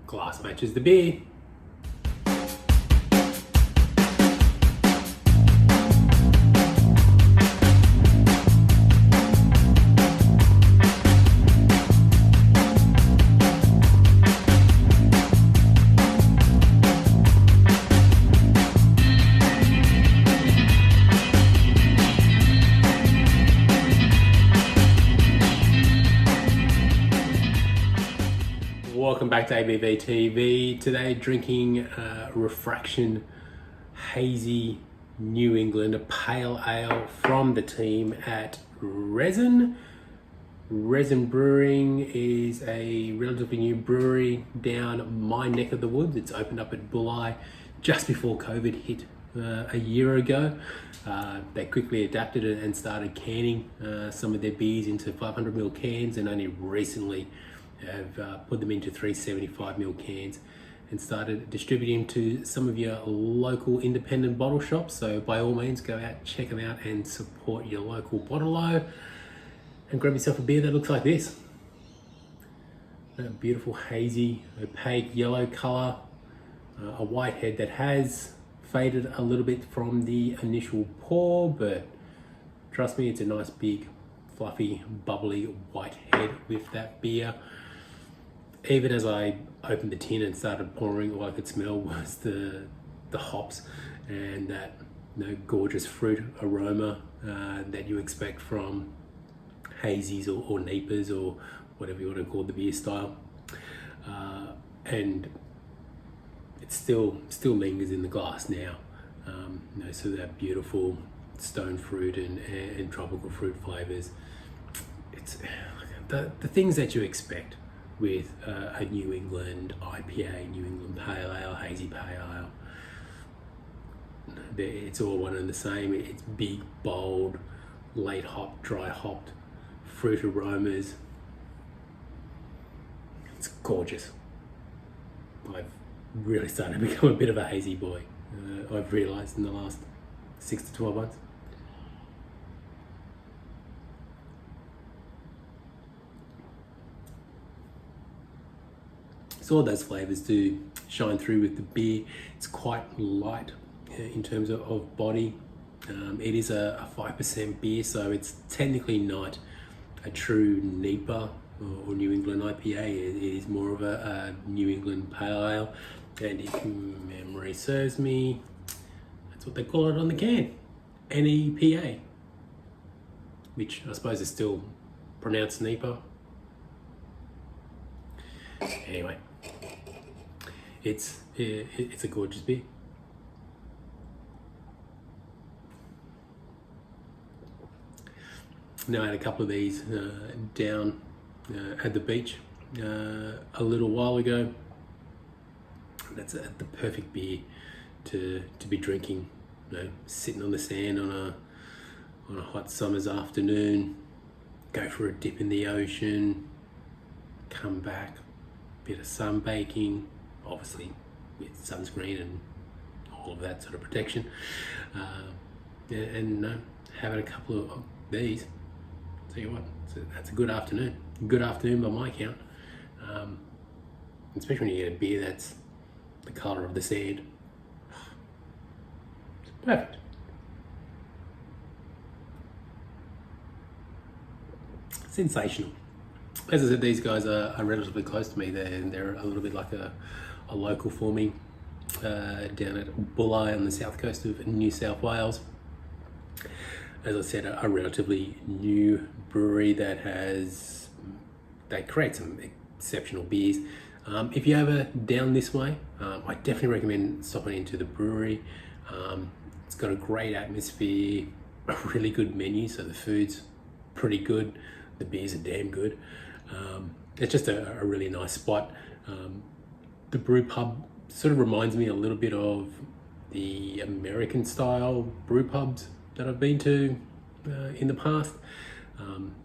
Glass matches the beer. Welcome back to ABV TV. Today drinking Refraction Hazy New England, a pale ale from the team at Resin. Resin Brewing is a relatively new brewery down my neck of the woods. It's opened up at Bulli just before COVID hit a year ago. They quickly adapted and started canning some of their beers into 500ml cans, and only recently have put them into 375ml cans and started distributing to some of your local independent bottle shops. So by all means, go out, check them out and support your local bottle-o and grab yourself a beer that looks like this. A beautiful hazy, opaque yellow color, a white head that has faded a little bit from the initial pour, but trust me, it's a nice big, fluffy, bubbly white head with that beer. Even as I opened the tin and started pouring, all I could smell was the hops and that gorgeous fruit aroma that you expect from hazies or NEPAs or whatever you want to call the beer style. And it still lingers in the glass now. So that beautiful stone fruit and tropical fruit flavors. It's the things that you expect with a New England IPA, New England Pale Ale, Hazy Pale Ale. It's all one and the same. It's big, bold, late hop, dry hopped, fruit aromas. It's gorgeous. I've really started to become a bit of a hazy boy. I've realised in the last 6 to 12 months. So all those flavours do shine through with the beer. It's quite light in terms of body. It is a 5% beer, so it's technically not a true NEPA or New England IPA. It is more of a New England Pale Ale. And if memory serves me, that's what they call it on the can, NEPA, which I suppose is still pronounced NEPA. Anyway, it's a gorgeous beer. Now I had a couple of these down at the beach a little while ago. That's the perfect beer to be drinking, sitting on the sand on a hot summer's afternoon. Go for a dip in the ocean, come back, bit of sunbaking, obviously with sunscreen and all of that sort of protection, and having a couple of these. Tell you what, that's a good afternoon. Good afternoon by my count, especially when you get a beer that's the colour of the sand. It's perfect. Sensational. As I said, these guys are relatively close to me. They're a little bit like a local for me down at Bulli on the South Coast of New South Wales. As I said, a relatively new brewery that creates some exceptional beers. If you're ever down this way, I definitely recommend stopping into the brewery. It's got a great atmosphere, a really good menu, so the food's pretty good, the beers are damn good. It's just a really nice spot. The brew pub sort of reminds me a little bit of the American style brew pubs that I've been to in the past.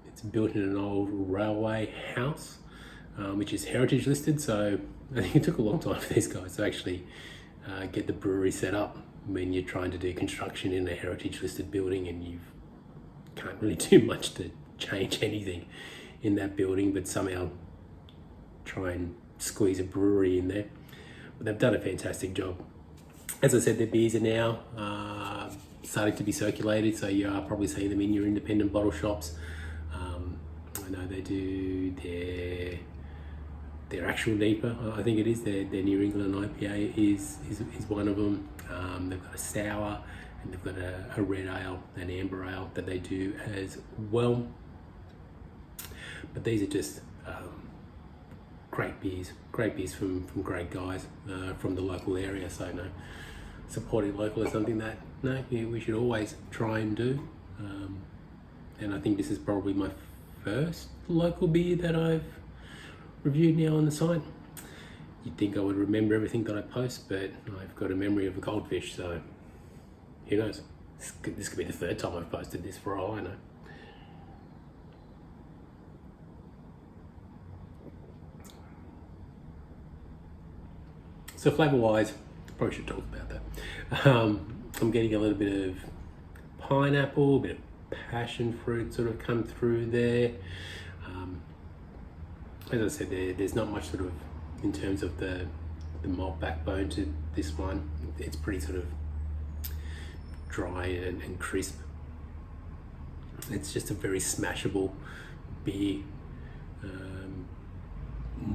It's built in an old railway house, which is heritage listed, so I think it took a long time for these guys to actually get the brewery set up when you're trying to do construction in a heritage listed building and you can't really do much to change anything in that building, but somehow try and squeeze a brewery in there. But they've done a fantastic job. As I said, their beers are now starting to be circulated, so you are probably seeing them in your independent bottle shops. I know they do their actual NEPA, I think it is, their New England IPA is one of them. They've got a sour, and they've got a red ale, an amber ale that they do as well. But these are just great beers from great guys from the local area. So supporting local is something that we should always try and do. And I think this is probably my first local beer that I've reviewed now on the site. You'd think I would remember everything that I post, but I've got a memory of a goldfish, so who knows? This could be the third time I've posted this, for all I know. So flavour-wise, probably should talk about that. I'm getting a little bit of pineapple, a bit of passion fruit sort of come through there. As I said, there's not much sort of in terms of the malt backbone to this one. It's pretty sort of dry and crisp. It's just a very smashable beer,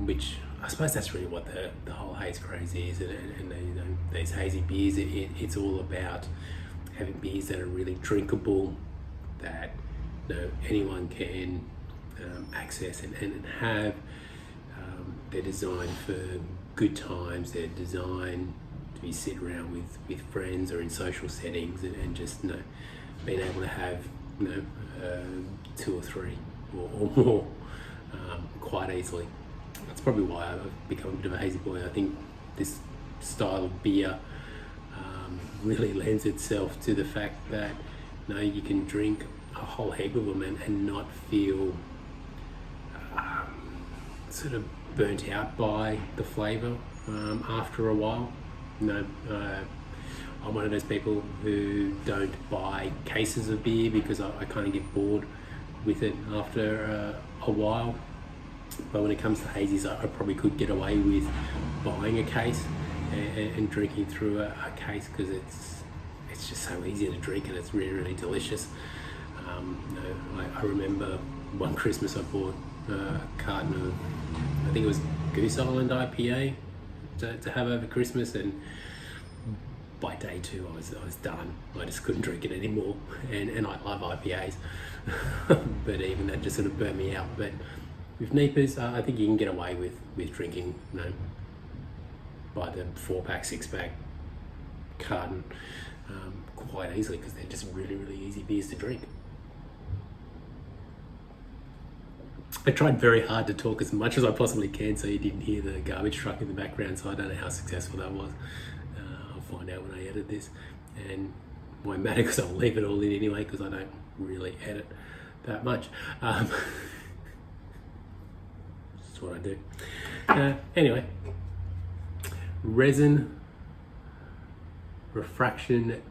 which I suppose that's really what the whole haze craze is. And these hazy beers, it's all about having beers that are really drinkable, that anyone can access and have. They're designed for good times. They're designed to be sit around with friends or in social settings, and just being able to have 2 or 3 or more quite easily. That's probably why I've become a bit of a hazy boy. I think this style of beer really lends itself to the fact that you can drink a whole heap of them and not feel sort of burnt out by the flavour after a while. I'm one of those people who don't buy cases of beer because I kind of get bored with it after a while. But when it comes to hazies, I probably could get away with buying a case and drinking through a case, because it's just so easy to drink and it's really, really delicious. I remember one Christmas I bought a carton of, I think it was Goose Island IPA to have over Christmas, and by day 2 I was done. I just couldn't drink it anymore, and I love IPAs, but even that just sort of burnt me out. But with NEPAs, I think you can get away with drinking, by the 4-pack, 6-pack carton quite easily, because they're just really, really easy beers to drink. I tried very hard to talk as much as I possibly can so you didn't hear the garbage truck in the background, so I don't know how successful that was. I'll find out when I edit this, and won't matter because I'll leave it all in anyway, because I don't really edit that much. That's what I do. Anyway, Resin Refraction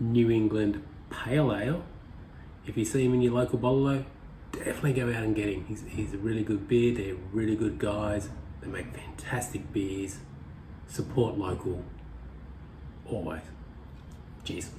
New England Pale Ale. If you see him in your local bottle, definitely go out and get him. He's a really good beer. They're really good guys. They make fantastic beers. Support local, always. Cheers.